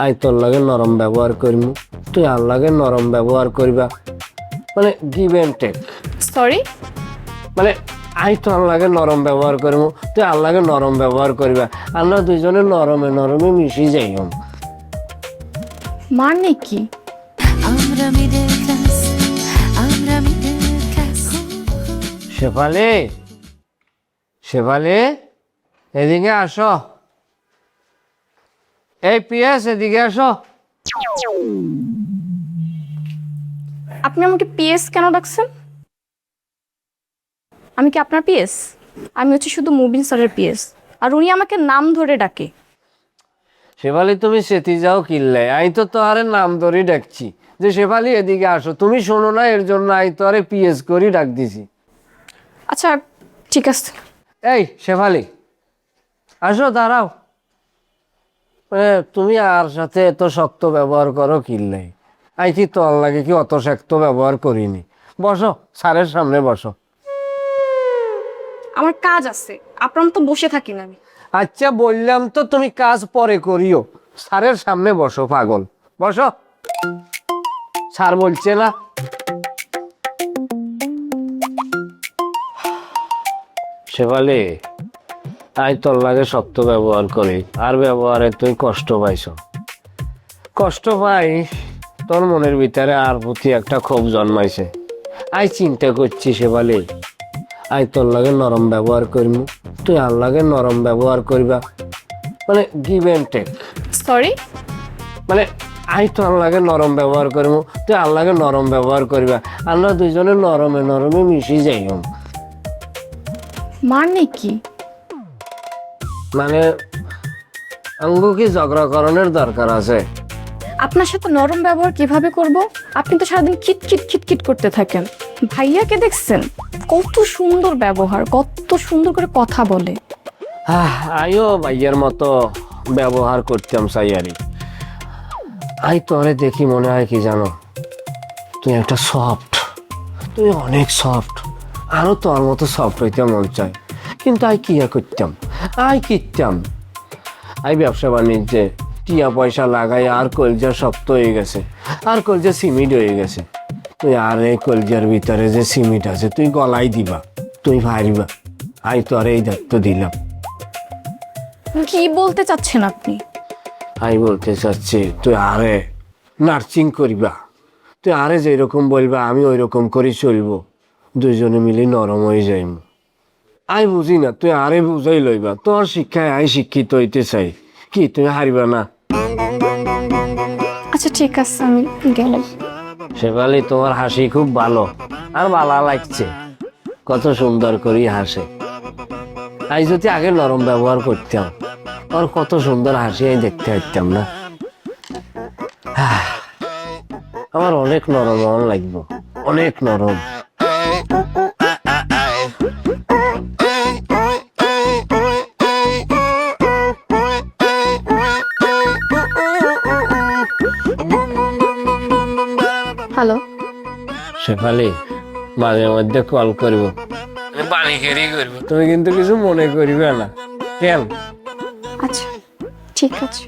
I তোর লাগে নরম ব্যবহার করবো, তুই আর লাগে নরম ব্যবহার করবা, মানে গিভ এন্ড টেক। সরি, মানে আই তোর লাগে নরম ব্যবহার করবো, তুই আর লাগে নরম ব্যবহার করবা, আমরা দুইজনে নরমে নরমে মিশি যাই। মানে কি? শেফালি, শেফালি এদিকে আসো। এই পিয়াস এদিকে আসো। আপনি আমাকে পিএস কেন ডাকছেন? আমি কি আপনার পিএস? আমি হচ্ছে শুধু মুবিন স্যারের পিএস, আর উনি আমাকে নাম ধরে ডাকে। শেফালি তুমি সেতি যাও কিনলে, আই তো তোহারে নাম ধরেই ডাকছি যে শেফালি এদিকে আসো, তুমি শোনো না এর জন্য আই তোহারে পিএস করি ডাক দিছি। আচ্ছা ঠিক আছে। এই শেফালি আসো, দাঁড়াও। তুমি আর সাথে এত শক্ত ব্যবহার করো কিনলে, আই কি তোর লাগে কি অত শক্ত ব্যবহার করিনি। বসো, স্যারের সামনে বসো। আমার কাজ আছে, আপনার তো বসে থাকি না আমি। আচ্ছা বললাম তো তুমি কাজ পরে করিও, স্যারের সামনে বসো পাগল, বসো। স্যার বলছে না। শেফালি আই তোর লাগে শক্ত ব্যবহার করি, আর ব্যবহারে তুই কষ্ট পাইছ। কষ্ট পাই তোর মনের ভিতরে আর প্রতি একটা ক্ষোভ জন্মাইছে। আই চিন্তা করছি শেফালি, আই তোর লাগে নরম ব্যবহার করবো, তুই আর লাগে নরম ব্যবহার করবা, মানে গিভ এন্ড টেক। সরি, মানে আই তোর লাগে নরম ব্যবহার করবো, তুই আর লাগে নরম ব্যবহার করবা, আমরা দুইজনে নরমে নরমে মিশি যাই। মানে কি? মানে অঙ্গ কি ঝগড়া করণের দরকার আছে? আপনার সাথে নরম ব্যবহার কিভাবে করব? আপনি তো সারাদিন খিটখিট খিটখিট করতে থাকেন। ভাইয়াকে দেখছেন কত সুন্দর ব্যবহার, কত সুন্দর করে কথা বলে। আইও ভাইয়ের মতো ব্যবহার করতাম সাইয়ারি। আই তোরে দেখি মনে হয় কি জানো, তুই একটা সফট, তুই অনেক সফট, আরো তোর মতো সফট হইতে মন চায়, কিন্তু আই কি করতাম, আই কিতাম আই ব্যবসা বাণিজ্যে টিয়া পয়সা লাগাই আর কলজা শক্ত হয়ে গেছে, আর কলজা সিমিট হয়ে গেছে। তুই আর এই কলজার ভিতরে যে সিমিট আছে তুই গলাই দিবা, তুই ভারিবা, আই তোর এই দায়িত্ব দিলাম। কি বলতে চাচ্ছেন আপনি? আমি বলতে চাচ্ছি তুই আরে নার্সিং করিবা, তুই আরে যেরকম বলবা আমি ওই রকম করে চলবো, দুইজনে মিলে নরম হয়ে যাইব। আই বুঝি না, তুই আরে বুঝাই লইবা, তোর শিক্ষায় আই শিক্ষিত হইতে চাই, কি তুই হারিবা না? আচ্ছা ঠিক আছে, আমি গেলাম। শেফালি তোমার হাসি খুব ভালো, আর ভালো লাগছে, কত সুন্দর করে হাসে। আই যদি আগে নরম ব্যবহার করতাম, আর কত সুন্দর হাসি আমি দেখতে পারতাম না। আমার অনেক নরম মন লাগবে, অনেক নরম। হ্যালো, শেফালি মাঝে মধ্যে কল করবো, বাড়ি খেয়েই করবো, তুমি কিন্তু কিছু মনে করিবে না, কেন? আচ্ছা ঠিক আছে।